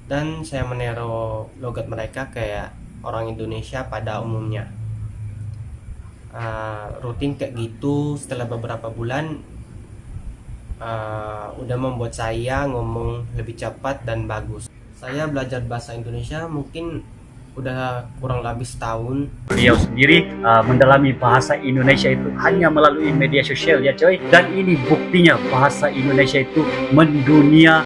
dan saya meniru logat mereka kayak orang Indonesia pada umumnya. Rutin kayak gitu setelah beberapa bulan udah membuat saya ngomong lebih cepat dan bagus. Saya belajar bahasa Indonesia mungkin udah kurang lebih setahun. Beliau sendiri mendalami bahasa Indonesia itu hanya melalui media sosial ya coy, dan ini buktinya bahasa Indonesia itu mendunia.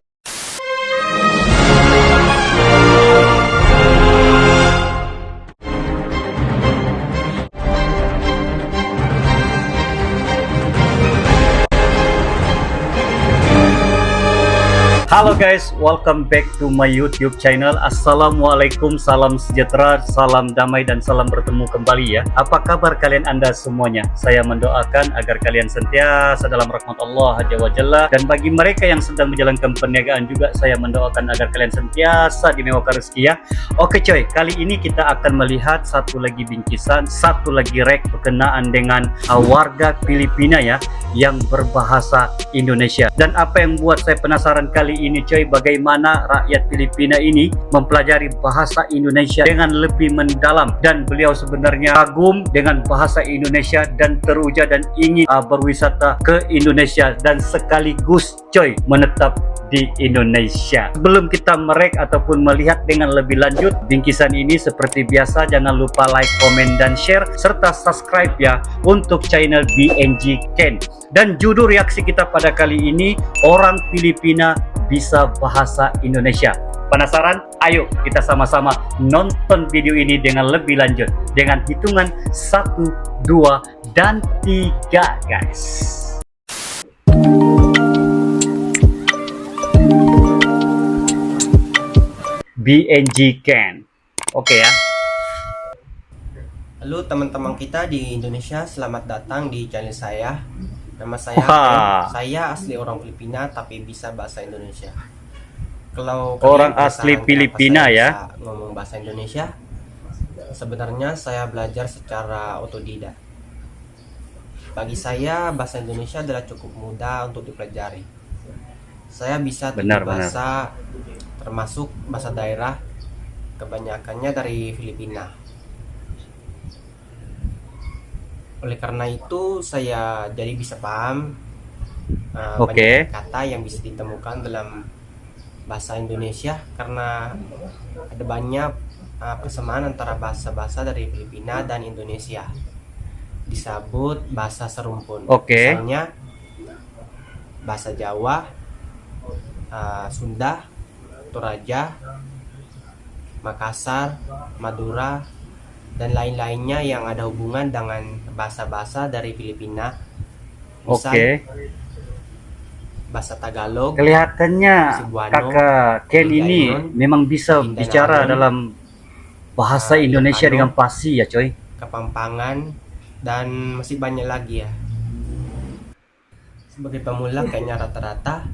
Halo guys, welcome back to my YouTube channel. Assalamualaikum, salam sejahtera, salam damai dan salam bertemu kembali ya. Apa kabar kalian anda semuanya? Saya mendoakan agar kalian sentiasa dalam rahmat Allah Azza wa Jalla, dan bagi mereka yang sedang menjalankan perniagaan juga saya mendoakan agar kalian sentiasa dimewahkan rezeki ya. Oke coy, kali ini kita akan melihat satu lagi bingkisan, satu lagi rek berkenaan dengan warga Filipina ya yang berbahasa Indonesia. Dan apa yang buat saya penasaran kali ini coy, bagaimana rakyat Filipina ini mempelajari bahasa Indonesia dengan lebih mendalam, dan beliau sebenarnya kagum dengan bahasa Indonesia dan teruja dan ingin berwisata ke Indonesia dan sekaligus coy menetap di Indonesia. Sebelum kita merek ataupun melihat dengan lebih lanjut bingkisan ini, seperti biasa jangan lupa like, komen, dan share serta subscribe ya untuk channel BNG Ken. Dan judul reaksi kita pada kali ini, orang Filipina bisa bahasa Indonesia. Penasaran? Ayo kita sama-sama nonton video ini dengan lebih lanjut dengan hitungan 1, 2, dan 3 guys. BNG Ken. Oke ya. Halo teman-teman kita di Indonesia, selamat datang di channel saya. Nama saya Wah. saya asli orang Filipina tapi bisa bahasa Indonesia. Kalau Orang kalian asli penasaran Filipina kenapa saya ya. bisa ngomong bahasa Indonesia, sebenarnya saya belajar secara otodidak. Bagi saya bahasa Indonesia adalah cukup mudah untuk dipelajari. Saya bisa 7 bahasa, termasuk bahasa daerah, kebanyakannya dari Filipina. Oleh karena itu saya jadi bisa paham banyak kata yang bisa ditemukan dalam bahasa Indonesia, karena ada banyak persamaan antara bahasa-bahasa dari Filipina dan Indonesia. Disebut bahasa serumpun. Misalnya bahasa Jawa, Sunda, Toraja, Makassar, Madura, dan lain-lainnya yang ada hubungan dengan bahasa-bahasa dari Filipina. Misal bahasa Tagalog. Kelihatannya Cebuano, kakak Ken ini memang bisa bicara dalam bahasa Indonesia dengan fasih ya coy. Kapampangan, dan masih banyak lagi ya. Sebagai pemula kayaknya rata-rata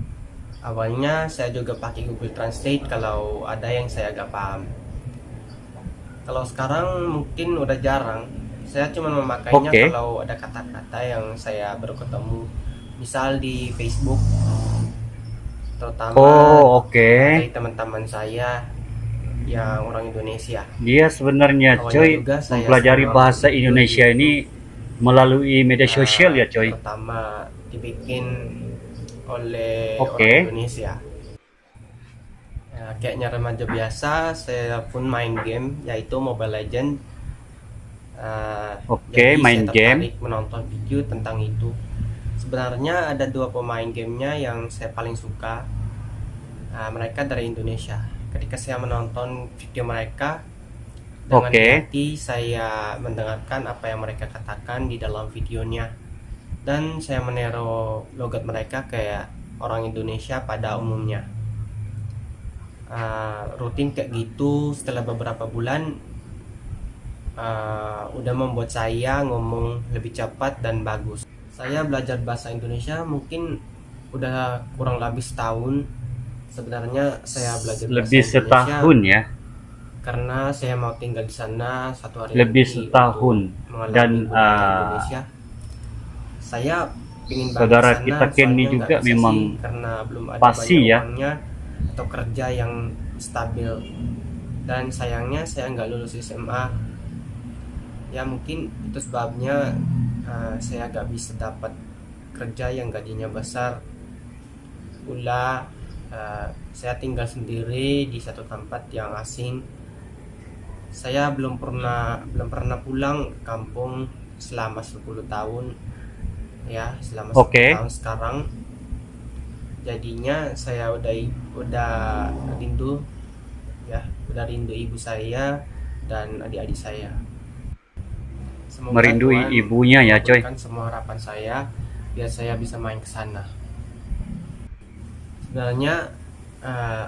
awalnya saya juga pakai Google Translate kalau ada yang saya agak paham. Kalau sekarang mungkin udah jarang, saya cuma memakainya kalau ada kata-kata yang saya baru ketemu, misal di Facebook, terutama dari teman-teman saya yang orang Indonesia. Dia sebenarnya coy mempelajari bahasa Indonesia ini melalui media sosial ya coy. Pertama dibikin oleh orang Indonesia. Kayaknya remaja biasa, saya pun main game yaitu Mobile Legend. Jadi main saya tertarik menonton video tentang itu. Sebenarnya ada 2 pemain gamenya yang saya paling suka. Mereka dari Indonesia. Ketika saya menonton video mereka, dengan hati saya mendengarkan apa yang mereka katakan di dalam videonya, dan saya meniru logat mereka kayak orang Indonesia pada umumnya. Rutin kayak gitu setelah beberapa bulan udah membuat saya ngomong lebih cepat dan bagus. Saya belajar bahasa Indonesia mungkin udah kurang lebih setahun. Sebenarnya saya belajar lebih bahasa setahun Indonesia ya, karena saya mau tinggal di sana 1 hari lebih lagi setahun. Dan Indonesia. Saya ingin saudara sana, kita Ken ini juga memang karena belum ada pasti banyak ya uangnya atau kerja yang stabil. Dan sayangnya saya nggak lulus SMA. Ya mungkin itu sebabnya saya nggak bisa dapat kerja yang gajinya besar. Pula saya tinggal sendiri di satu tempat yang asing. Saya belum pernah pulang ke kampung selama 10 tahun. Ya, selama 10 Oke. tahun sekarang. Jadinya saya udah rindu, ya, udah rindu ibu saya dan adik-adik saya. Semoga Merindui Tuhan ibunya ya, coy. mengabulkan semua harapan saya biar saya bisa main ke sana. Sebenarnya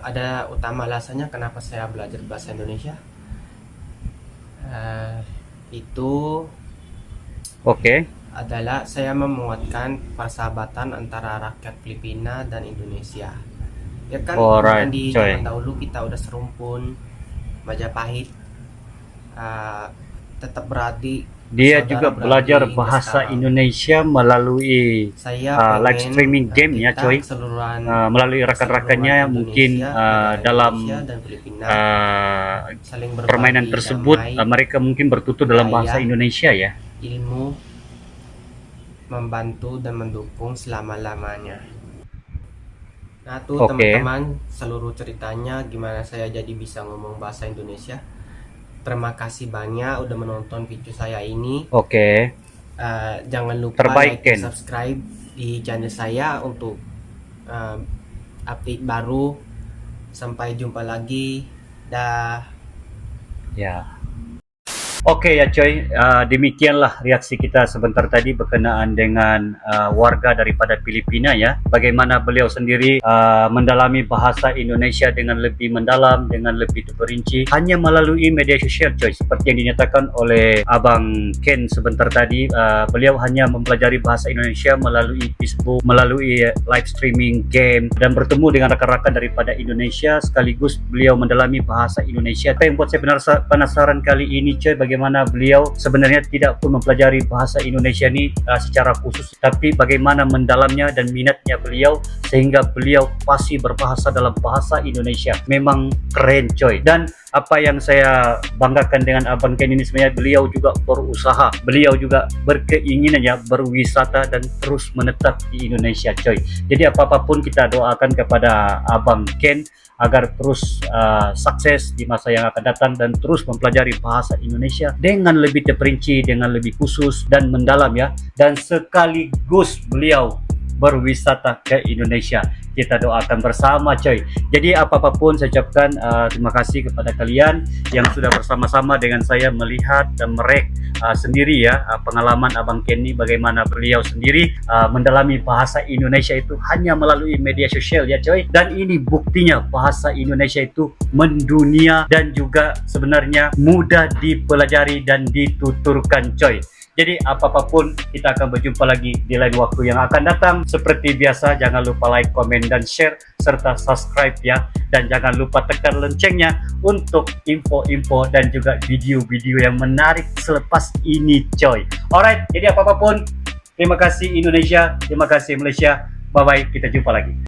ada utama alasannya kenapa saya belajar bahasa Indonesia. Itu Oke. adalah saya memuatkan persahabatan antara rakyat Filipina dan Indonesia. Ya kan, Alright, di coy. zaman dahulu kita udah serumpun, Majapahit, tetap beradik. Dia saudara juga beradik belajar hingga bahasa sekarang. Indonesia melalui Saya live pengen, streaming game ya, kita coy. keseluruhan Melalui rekan-rekannya keseluruhan mungkin Indonesia, negara dalam Indonesia dan Filipina permainan saling berbagi tersebut damai, mereka mungkin bertutur dalam bahasa budaya, Indonesia ya. ilmu, membantu dan mendukung selama-lamanya. Nah tuh Oke. teman-teman, seluruh ceritanya gimana saya jadi bisa ngomong bahasa Indonesia. Terima kasih banyak udah menonton video saya ini. Oke. Jangan lupa Terbaik, like Ken. dan subscribe di channel saya untuk update baru. Sampai jumpa lagi. Dah. Ya. Oke ya coy, demikianlah reaksi kita sebentar tadi berkenaan dengan warga daripada Filipina ya. Bagaimana beliau sendiri mendalami bahasa Indonesia dengan lebih mendalam, dengan lebih terperinci hanya melalui media sosial coy. Seperti yang dinyatakan oleh Abang Ken sebentar tadi, beliau hanya mempelajari bahasa Indonesia melalui Facebook, melalui live streaming game dan bertemu dengan rekan-rekan daripada Indonesia, sekaligus beliau mendalami bahasa Indonesia. Apa yang buat saya penasaran kali ini coy, bagaimana beliau sebenarnya tidak pun mempelajari bahasa Indonesia ini secara khusus, tapi bagaimana mendalamnya dan minatnya beliau sehingga beliau pasti berbahasa dalam bahasa Indonesia. Memang keren coy. Dan apa yang saya banggakan dengan Abang Ken ini sebenarnya beliau juga berusaha, beliau juga berkeinginan ya berwisata dan terus menetap di Indonesia coy. Jadi apapun kita doakan kepada Abang Ken agar terus sukses di masa yang akan datang dan terus mempelajari bahasa Indonesia dengan lebih terperinci, dengan lebih khusus dan mendalam ya. Dan sekaligus beliau berwisata ke Indonesia. Kita doakan bersama coy. Jadi apapun saya ucapkan terima kasih kepada kalian yang sudah bersama-sama dengan saya melihat dan merek sendiri ya pengalaman Abang Ken ini, bagaimana beliau sendiri mendalami bahasa Indonesia itu hanya melalui media sosial ya coy. Dan ini buktinya bahasa Indonesia itu mendunia dan juga sebenarnya mudah dipelajari dan dituturkan coy. Jadi apapun kita akan berjumpa lagi di lain waktu yang akan datang. Seperti biasa jangan lupa like, komen, dan share serta subscribe ya. Dan jangan lupa tekan loncengnya untuk info-info dan juga video-video yang menarik selepas ini coy. Alright, jadi apapun terima kasih Indonesia, terima kasih Malaysia. Bye bye, kita jumpa lagi.